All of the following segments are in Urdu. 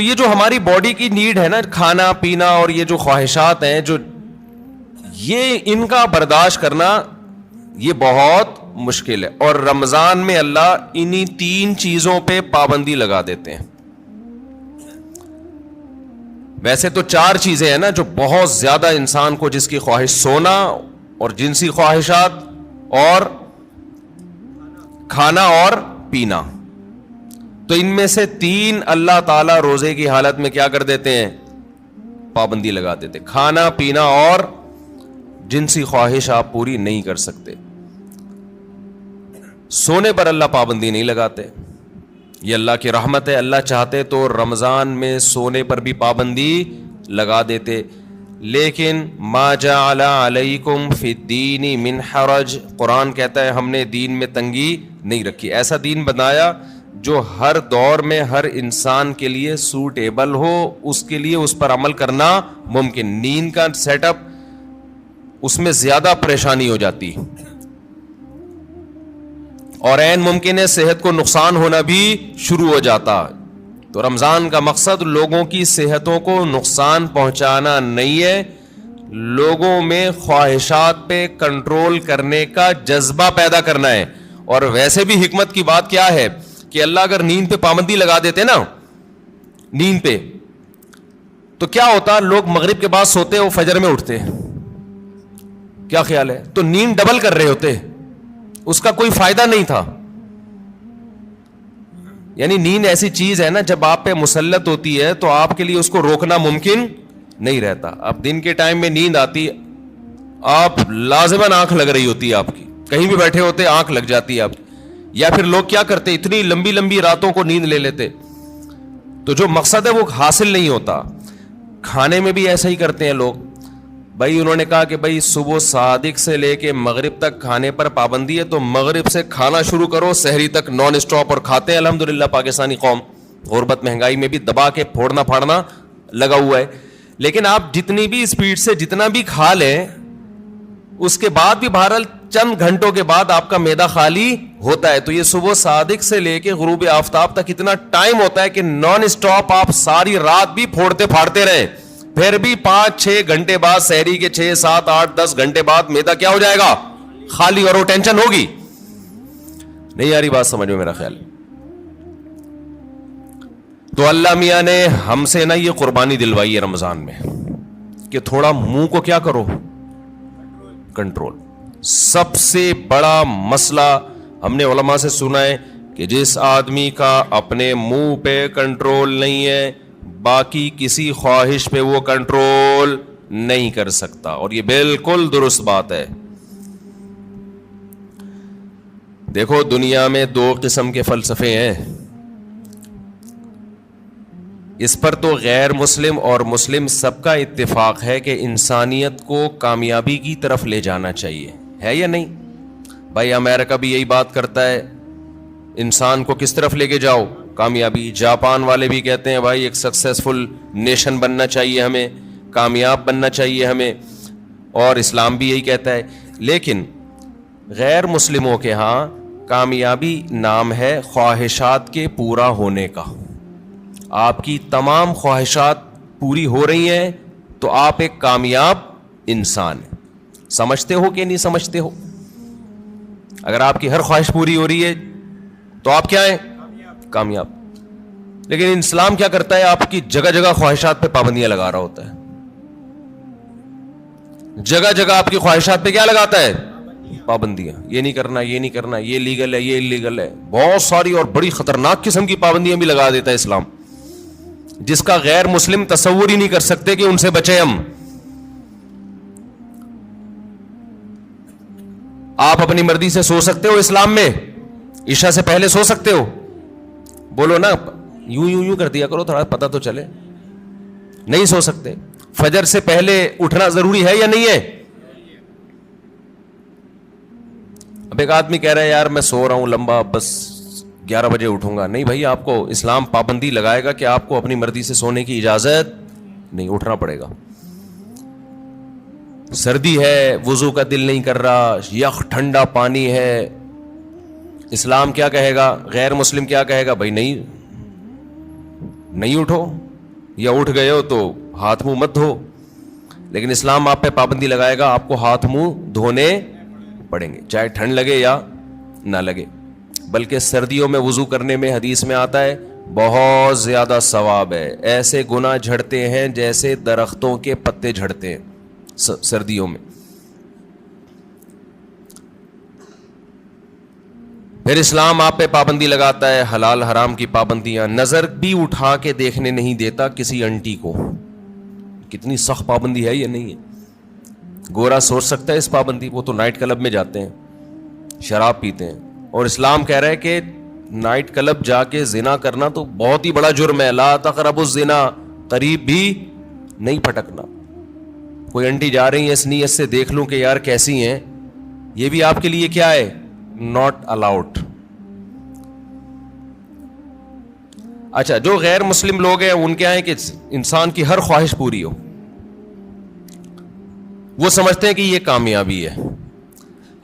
یہ جو ہماری باڈی کی نیڈ ہے نا، کھانا پینا اور یہ جو خواہشات ہیں، جو یہ ان کا برداشت کرنا یہ بہت مشکل ہے. اور رمضان میں اللہ انہی 3 چیزوں پہ پابندی لگا دیتے ہیں. ویسے تو 4 چیزیں ہیں نا جو بہت زیادہ انسان کو، جس کی خواہش سونا اور جنسی خواہشات اور کھانا اور پینا. تو ان میں سے 3 اللہ تعالیٰ روزے کی حالت میں کیا کر دیتے ہیں؟ پابندی لگا دیتے. کھانا پینا اور جنسی خواہش آپ پوری نہیں کر سکتے. سونے پر اللہ پابندی نہیں لگاتے، یہ اللہ کی رحمت ہے. اللہ چاہتے تو رمضان میں سونے پر بھی پابندی لگا دیتے. لیکن ما جعل علیکم فی الدین من حرج، قرآن کہتا ہے ہم نے دین میں تنگی نہیں رکھی. ایسا دین بنایا جو ہر دور میں ہر انسان کے لیے سوٹیبل ہو، اس کے لیے اس پر عمل کرنا ممکن. نیند کا سیٹ اپ اس میں زیادہ پریشانی ہو جاتی اور عین ممکن ہے صحت کو نقصان ہونا بھی شروع ہو جاتا. تو رمضان کا مقصد لوگوں کی صحتوں کو نقصان پہنچانا نہیں ہے، لوگوں میں خواہشات پہ کنٹرول کرنے کا جذبہ پیدا کرنا ہے. اور ویسے بھی حکمت کی بات کیا ہے کہ اللہ اگر نیند پہ پابندی لگا دیتے نا، نیند پہ، تو کیا ہوتا؟ لوگ مغرب کے بعد سوتے وہ فجر میں اٹھتے. کیا خیال ہے؟ تو نیند ڈبل کر رہے ہوتے، اس کا کوئی فائدہ نہیں تھا. یعنی نیند ایسی چیز ہے نا، جب آپ پہ مسلط ہوتی ہے تو آپ کے لیے اس کو روکنا ممکن نہیں رہتا. اب دن کے ٹائم میں نیند آتی، آپ لازماً آنکھ لگ رہی ہوتی ہے، آپ کی کہیں بھی بیٹھے ہوتے آنکھ لگ جاتی ہے آپ کی. یا پھر لوگ کیا کرتے، اتنی لمبی لمبی راتوں کو نیند لے لیتے، تو جو مقصد ہے وہ حاصل نہیں ہوتا. کھانے میں بھی ایسا ہی کرتے ہیں لوگ. بھائی انہوں نے کہا کہ بھائی صبح صادق سے لے کے مغرب تک کھانے پر پابندی ہے، تو مغرب سے کھانا شروع کرو، سحری تک نان اسٹاپ، اور کھاتے ہیں. الحمدللہ پاکستانی قوم غربت مہنگائی میں بھی دبا کے پھوڑنا پھاڑنا لگا ہوا ہے. لیکن آپ جتنی بھی اسپیڈ سے جتنا بھی کھا لیں، اس کے بعد بھی بہرحال چند گھنٹوں کے بعد آپ کا معدہ خالی ہوتا ہے. تو یہ صبح صادق سے لے کے غروب آفتاب تک اتنا ٹائم ہوتا ہے کہ نان اسٹاپ آپ ساری رات بھی پھوڑتے پھاڑتے رہیں، پھر بھی 5-6 گھنٹے بعد، سحری کے 6, 7, 8, 10 گھنٹے بعد معدہ کیا ہو جائے گا؟ خالی. اور وہ ٹینشن ہوگی. نہیں آ رہی بات سمجھ میں میرا خیال. تو اللہ میاں نے ہم سے نا یہ قربانی دلوائی ہے رمضان میں کہ تھوڑا منہ کو کیا کرو؟ کنٹرول. سب سے بڑا مسئلہ ہم نے علماء سے سنا ہے کہ جس آدمی کا اپنے منہ پہ کنٹرول نہیں ہے، باقی کسی خواہش پہ وہ کنٹرول نہیں کر سکتا. اور یہ بالکل درست بات ہے. دیکھو دنیا میں 2 قسم کے فلسفے ہیں. اس پر تو غیر مسلم اور مسلم سب کا اتفاق ہے کہ انسانیت کو کامیابی کی طرف لے جانا چاہیے، ہے یا نہیں؟ بھائی امریکہ بھی یہی بات کرتا ہے، انسان کو کس طرف لے کے جاؤ؟ کامیابی. جاپان والے بھی کہتے ہیں بھائی ایک سکسیسفل نیشن بننا چاہیے ہمیں، کامیاب بننا چاہیے ہمیں. اور اسلام بھی یہی کہتا ہے. لیکن غیر مسلموں کے ہاں کامیابی نام ہے خواہشات کے پورا ہونے کا. آپ کی تمام خواہشات پوری ہو رہی ہیں تو آپ ایک کامیاب انسان ہیں. سمجھتے ہو کہ نہیں سمجھتے ہو؟ اگر آپ کی ہر خواہش پوری ہو رہی ہے تو آپ کیا ہیں؟ کامیاب. لیکن اسلام کیا کرتا ہے؟ آپ کی جگہ جگہ خواہشات پہ پابندیاں لگا رہا ہوتا ہے. جگہ جگہ آپ کی خواہشات پہ کیا لگاتا ہے؟ پابندیاں. یہ نہیں کرنا، یہ نہیں کرنا، یہ لیگل ہے، یہ انلیگل ہے. بہت ساری اور بڑی خطرناک قسم کی پابندیاں بھی لگا دیتا ہے اسلام، جس کا غیر مسلم تصور ہی نہیں کر سکتے کہ ان سے بچیں ہم. آپ اپنی مرضی سے سو سکتے ہو اسلام میں؟ عشاء سے پہلے سو سکتے ہو؟ بولو نا، یوں یوں یوں کر دیا کرو تھوڑا پتہ تو چلے. نہیں سو سکتے. فجر سے پہلے اٹھنا ضروری ہے یا نہیں ہے؟ اب ایک آدمی کہہ رہا ہے یار میں سو رہا ہوں لمبا، بس 11 بجے اٹھوں گا. نہیں بھائی، آپ کو اسلام پابندی لگائے گا کہ آپ کو اپنی مرضی سے سونے کی اجازت نہیں، اٹھنا پڑے گا. سردی ہے، وضو کا دل نہیں کر رہا، یخ ٹھنڈا پانی ہے، اسلام کیا کہے گا؟ غیر مسلم کیا کہے گا؟ بھائی نہیں اٹھو. یا اٹھ گئے ہو تو ہاتھ منہ مت دھو. لیکن اسلام آپ پہ پابندی لگائے گا, آپ کو ہاتھ منہ دھونے پڑیں گے چاہے ٹھنڈ لگے یا نہ لگے. بلکہ سردیوں میں وضو کرنے میں حدیث میں آتا ہے بہت زیادہ ثواب ہے. ایسے گناہ جھڑتے ہیں جیسے درختوں کے پتے جھڑتے ہیں سردیوں میں. پھر اسلام آپ پہ پابندی لگاتا ہے حلال حرام کی پابندیاں. نظر بھی اٹھا کے دیکھنے نہیں دیتا کسی انٹی کو. کتنی سخت پابندی ہے یہ نہیں ہے. گورا سوچ سکتا ہے اس پابندی, وہ تو نائٹ کلب میں جاتے ہیں, شراب پیتے ہیں, اور اسلام کہہ رہا ہے کہ نائٹ کلب جا کے زنا کرنا تو بہت ہی بڑا جرم ہے. لا تقربوا الزنا, قریب بھی نہیں پھٹکنا. کوئی انٹی جا رہی ہے اس نیت سے دیکھ لوں کہ یار کیسی ہیں, یہ بھی آپ کے لیے کیا ہے, ناٹ الاؤڈ. اچھا, جو غیر مسلم لوگ ہیں ان کے ہیں کہ انسان کی ہر خواہش پوری ہو. وہ سمجھتے ہیں کہ یہ کامیابی ہے.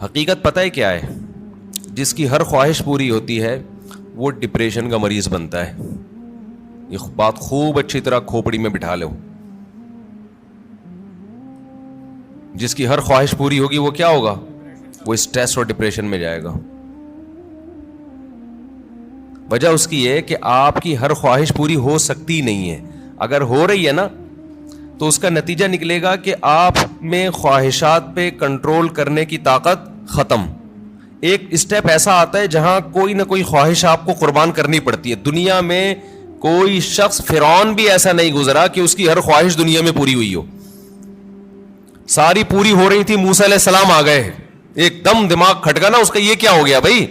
حقیقت پتہ ہے کیا ہے, جس کی ہر خواہش پوری ہوتی ہے وہ ڈپریشن کا مریض بنتا ہے. یہ بات خوب اچھی طرح کھوپڑی میں بٹھا لو. جس کی ہر خواہش پوری ہوگی وہ کیا ہوگا, وہ اسٹریس اور ڈپریشن میں جائے گا. وجہ اس کی ہے کہ آپ کی ہر خواہش پوری ہو سکتی نہیں ہے. اگر ہو رہی ہے نا تو اس کا نتیجہ نکلے گا کہ آپ میں خواہشات پہ کنٹرول کرنے کی طاقت ختم. ایک اسٹیپ ایسا آتا ہے جہاں کوئی نہ کوئی خواہش آپ کو قربان کرنی پڑتی ہے. دنیا میں کوئی شخص, فرعون بھی ایسا نہیں گزرا کہ اس کی ہر خواہش دنیا میں پوری ہوئی ہو. ساری پوری ہو رہی تھی, موسیٰ علیہ السلام آ گئے, ایک دم دماغ کھٹکا نا اس کا, یہ کیا ہو گیا بھائی,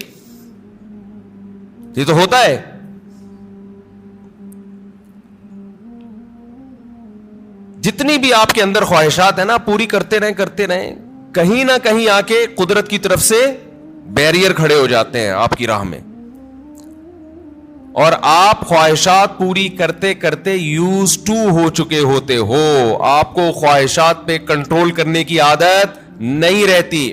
یہ تو ہوتا ہے. جتنی بھی آپ کے اندر خواہشات ہیں نا, پوری کرتے رہیں, کہیں نہ کہیں آ کے قدرت کی طرف سے بیریئر کھڑے ہو جاتے ہیں آپ کی راہ میں, اور آپ خواہشات پوری کرتے کرتے یوز ٹو ہو چکے ہوتے ہو. آپ کو خواہشات پہ کنٹرول کرنے کی عادت نہیں رہتی.